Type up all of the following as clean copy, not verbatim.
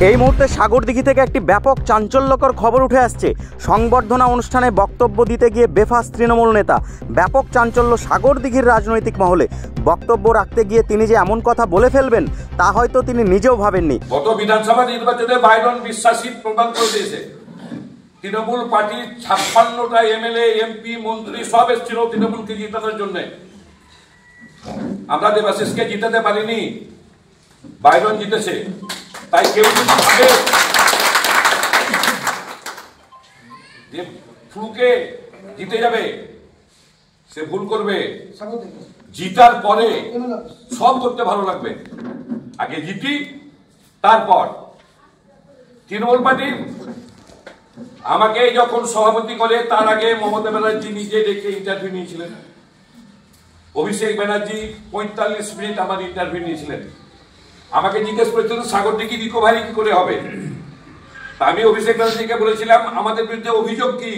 এই মুহূর্তে সাগরদিঘি থেকে একটি ব্যাপক চাঞ্চল্যকর খবর উঠে আসছে। সংবর্ধনা অনুষ্ঠানে বক্তব্য দিতে গিয়ে বেফাস তৃণমূল নেতা। ব্যাপক চাঞ্চল্য সাগরদিঘির রাজনৈতিক মহলে। বক্তব্য রাখতে গিয়ে তিনি যে এমন কথা বলে ফেলবেন তা হয়তো তিনি নিজেও ভাবেননি। গত বিধানসভা নির্বাচনে বাইরন বিশ্বাসী প্রদান করে দিয়েছে। তৃণমূল পার্টির 56টা এমএলএ এমপি মন্ত্রী সব এসেছিল তৃণমূলকে জিতানোর জন্য। আমরা দেবাশিসকে জিতাতে পারিনি, বাইরন জিতেছে। তাই কেউ যদি ভাবে যে ফ্লুকে জিতে যাবে, সে ভুল করবে। জিতার পরে সব করতে ভালো লাগবে। আগে জিতি, তারপর তৃণমূল পার্টি আমাকে যখন সভাপতি করে তার আগে মমতা ব্যানার্জি নিজে ডেকে ইন্টারভিউ নিয়েছিলেন। অভিষেক ব্যানার্জি 45 মিনিট আমার ইন্টারভিউ নিয়েছিলেন। আমাকে জিজ্ঞেস করেছিলেন সাগরদিঘি রিকভারি কি করে হবে। আমি অভিষেক ব্যানার্জিকে বলেছিলাম আমাদের বিরুদ্ধে অভিযোগ কি।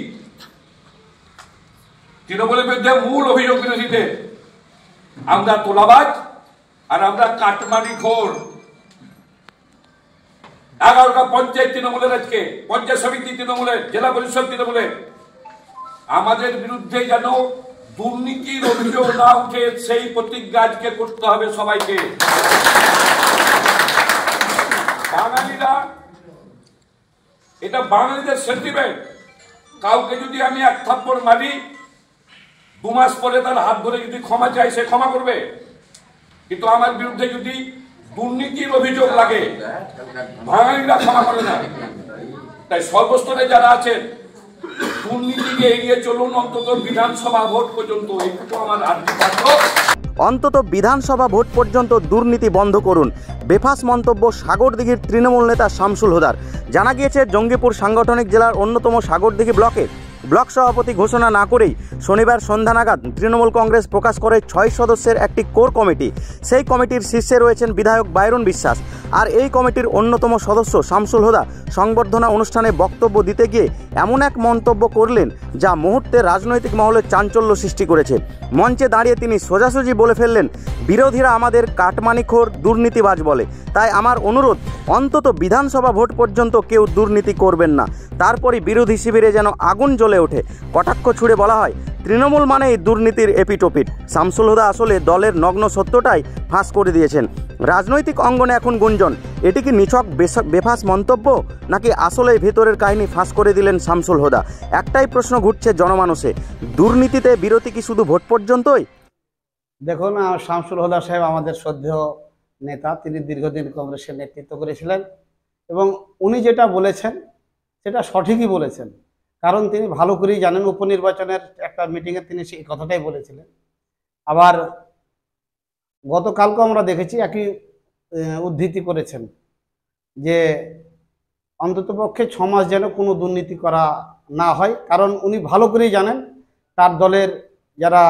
তৃণমূলের বিরুদ্ধে মূল অভিযোগ বিরোধীদের আমরা তোলাবাজ আর আমরা কাটমানিখোর। 11টা পঞ্চায়েত তৃণমূলের, আজকে পঞ্চায়েত সমিতি তৃণমূলের, জেলা পরিষদ তৃণমূলের। আমাদের বিরুদ্ধে যেন দুর্নীতির অভিযোগ না উঠে সেই প্রতিজ্ঞা আজকে করতে হবে সবাইকে। বাঙালিরা, এটা বাঙালিদের সেন্টিমেন্ট। কাউকে যদি আমি এক থাপ্পড় মারি, 2 মাস পরে তার হাত ধরে যদি ক্ষমা চাই, সে ক্ষমা করবে। কিন্তু আমার বিরুদ্ধে যদি দুর্নীতির অভিযোগ লাগে, বাঙালিরা ক্ষমা করে না। তাই সর্বস্তরে যারা আছেন দুর্নীতিকে এড়িয়ে চলুন, অন্তত বিধানসভা ভোট পর্যন্ত। একটু আমার অন্তত বিধানসভা ভোট পর্যন্ত দুর্নীতি বন্ধ করুন। বেফাস মন্তব্য সাগরদিঘির তৃণমূল নেতা শামসুল হুদার। জানা গিয়েছে জঙ্গিপুর সাংগঠনিক জেলার অন্যতম সাগরদিঘি ব্লক সভাপতি ঘোষণা না করেই শনিবার সন্ধ্যা নাগাদ তৃণমূল কংগ্রেস প্রকাশ করে 6 সদস্যের একটি কোর কমিটি। সেই কমিটির শীর্ষে রয়েছেন বিধায়ক বাইরন বিশ্বাস। আর এই কমিটির অন্যতম সদস্য শামসুল হুদা সংবর্ধনা অনুষ্ঠানে বক্তব্য দিতে গিয়ে এমন এক মন্তব্য করলেন যা মুহূর্তে রাজনৈতিক মহলে চাঞ্চল্য সৃষ্টি করেছে। মঞ্চে দাঁড়িয়ে তিনি সোজাসুজি বলে ফেললেন, বিরোধীরা আমাদের কাটমানিখোর, দুর্নীতিবাজ বলে। তাই আমার অনুরোধ, অন্তত বিধানসভা ভোট পর্যন্ত কেউ দুর্নীতি করবেন না। তারপরই বিরোধী শিবিরে যেন আগুন জ্বলে ওঠে। কটাক্ষ ছুড়ে বলা হয়, তৃণমূল মানেই দুর্নীতির এপিটোপিট। শামসুল হুদা আসলে দলের নগ্ন সত্যটাই ফাঁস করে দিয়েছেন। রাজনৈতিক অঙ্গনে এখন গুঞ্জন, এটি কি নিছক বেফাস মন্তব্য, নাকি আসলেই ভেতরের কাহিনী ফাঁস করে দিলেন শামসুল হুদা? একটাই প্রশ্ন ঘুরছে জনমানসে, দুর্নীতিতে বিরতি কি শুধু ভোট পর্যন্তই? দেখুন, শামসুল হুদা সাহেব আমাদের শ্রদ্ধেয় নেতা। তিনি দীর্ঘদিন কংগ্রেসের নেতৃত্ব করেছিলেন এবং উনি যেটা বলেছেন সেটা সঠিকই বলেছেন। কারণ তিনি ভালো করেই জানেন, উপনির্বাচনের একটা মিটিংয়ে তিনি সেই কথাটাই বলেছিলেন। আবার গতকালকেও আমরা দেখেছি একই উদ্ধৃতি করেছেন যে অন্ততপক্ষে 6 মাস যেন কোনো দুর্নীতি করা না হয়। কারণ উনি ভালো করেই জানেন তার দলের যারা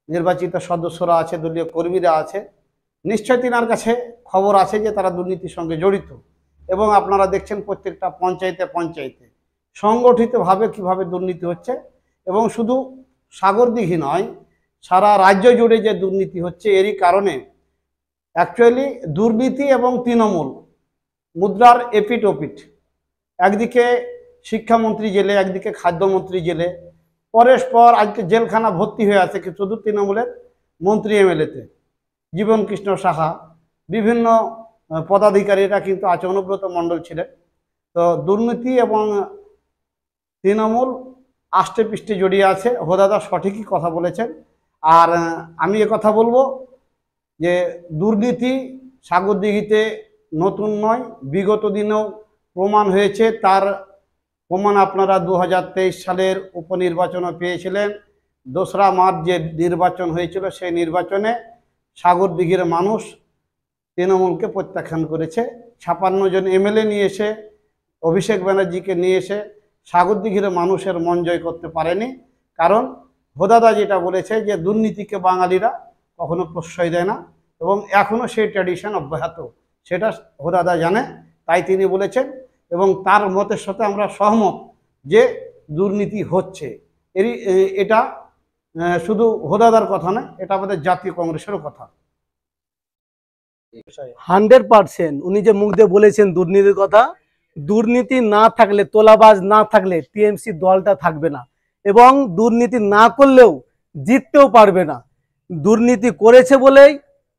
নির্বাচিত সদস্যরা আছে, দলীয় কর্মীরা আছে, নিশ্চয় তিনার কাছে খবর আছে যে তারা দুর্নীতির সঙ্গে জড়িত। এবং আপনারা দেখছেন প্রত্যেকটা পঞ্চায়েতে সংগঠিতভাবে কিভাবে দুর্নীতি হচ্ছে। এবং শুধু সাগরদিঘি নয়, সারা রাজ্য জুড়ে যে দুর্নীতি হচ্ছে, এরই কারণে অ্যাকচুয়ালি দুর্নীতি এবং তৃণমূল মুদ্রার এপিট ওপিট। একদিকে শিক্ষামন্ত্রী জেলে, একদিকে খাদ্যমন্ত্রী জেলে, পরস্পর আজকে জেলখানা ভর্তি হয়ে আছে কি শুধু তৃণমূলের মন্ত্রী এমএলএতে। জীবন কৃষ্ণ সাহা, বিভিন্ন পদাধিকারীরা কিন্তু আছে, অনুব্রত মণ্ডল ছিলেন। তো দুর্নীতি এবং তৃণমূল আষ্টে পৃষ্ঠে জড়িয়ে আছে। হোদাদা সঠিকই কথা বলেছেন। আর আমি কথা বলবো যে দুর্নীতি সাগরদিঘিতে নতুন নয়, বিগত দিনেও প্রমাণ হয়েছে। তার প্রমাণ আপনারা 2023 সালের উপনির্বাচনে পেয়েছিলেন। 2রা মার্চ যে নির্বাচন হয়েছিল, সেই নির্বাচনে সাগরদিঘির মানুষ তৃণমূলকে প্রত্যাখ্যান করেছে। 56 জন এমএলএ নিয়ে এসে, অভিষেক ব্যানার্জিকে নিয়ে এসে সাগরদিঘির মানুষের মন জয় করতে পারেনি। কারণ হোদাদা যেটা বলেছে যে দুর্নীতিকে বাঙালিরা কখনো প্রশ্রয় দেয় না এবং এখনও সেই ট্র্যাডিশন অব্যাহত, সেটা হোদাদা জানে। তাই তিনি বলেছেন এবং তার মতের সাথে আমরা সহমত যে দুর্নীতি হচ্ছে। এটা শুধু হোদাদার কথা নয়, এটা আমাদের জাতীয় কংগ্রেসেরও কথা। 100% উনি যে মুখ দিয়ে বলেছেন দুর্নীতির কথা, দুর্নীতি না থাকলে, তোলাবাজ না থাকলে টিএমসি দলটা থাকবে না, এবং দুর্নীতি না করলেও জিততেও পারবে না। দুর্নীতি করেছে বলেই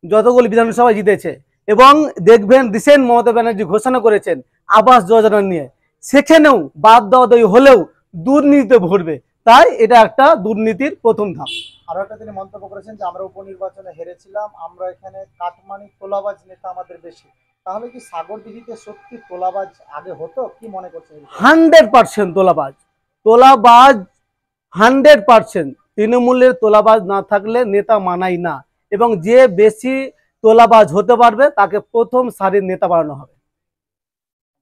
যতগুলো বিধানসভা জিতেছে। এবং দেখবেন রিসেন্ট মমতা ব্যানার্জি ঘোষণা করেছেন আবাস যোজনা নিয়ে, সেখানেও বাদ দেওয়া হলেও দুর্নীতিতে ভরবে। তাই এটা একটা দুর্নীতির প্রথম ধাপ। আরো একটা তিনি মন্তব্য করেছেন যে আমরা উপনির্বাচনে হেরেছিলাম, আমরা এখানে কাটমানি তোলাবাজ নেতা আমাদের বেশি। তাহলে কি সাগরদিঘিতে সত্যি তোলাবাজ আগে হতো? কি মনে করছেন? 100% তোলাবাজ, তোলাবাজ 100%। তৃণমূলের তোলাবাজ না থাকলে নেতা মানাই না, এবং যে বেশি তোলাবাজ হতে পারবে তাকে প্রথম সারির নেতা বানানো হবে।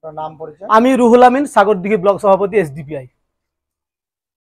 নাম পরিচয়? আমি রুহুল আমিন, সাগরদিঘি ব্লক সভাপতি, SDPI।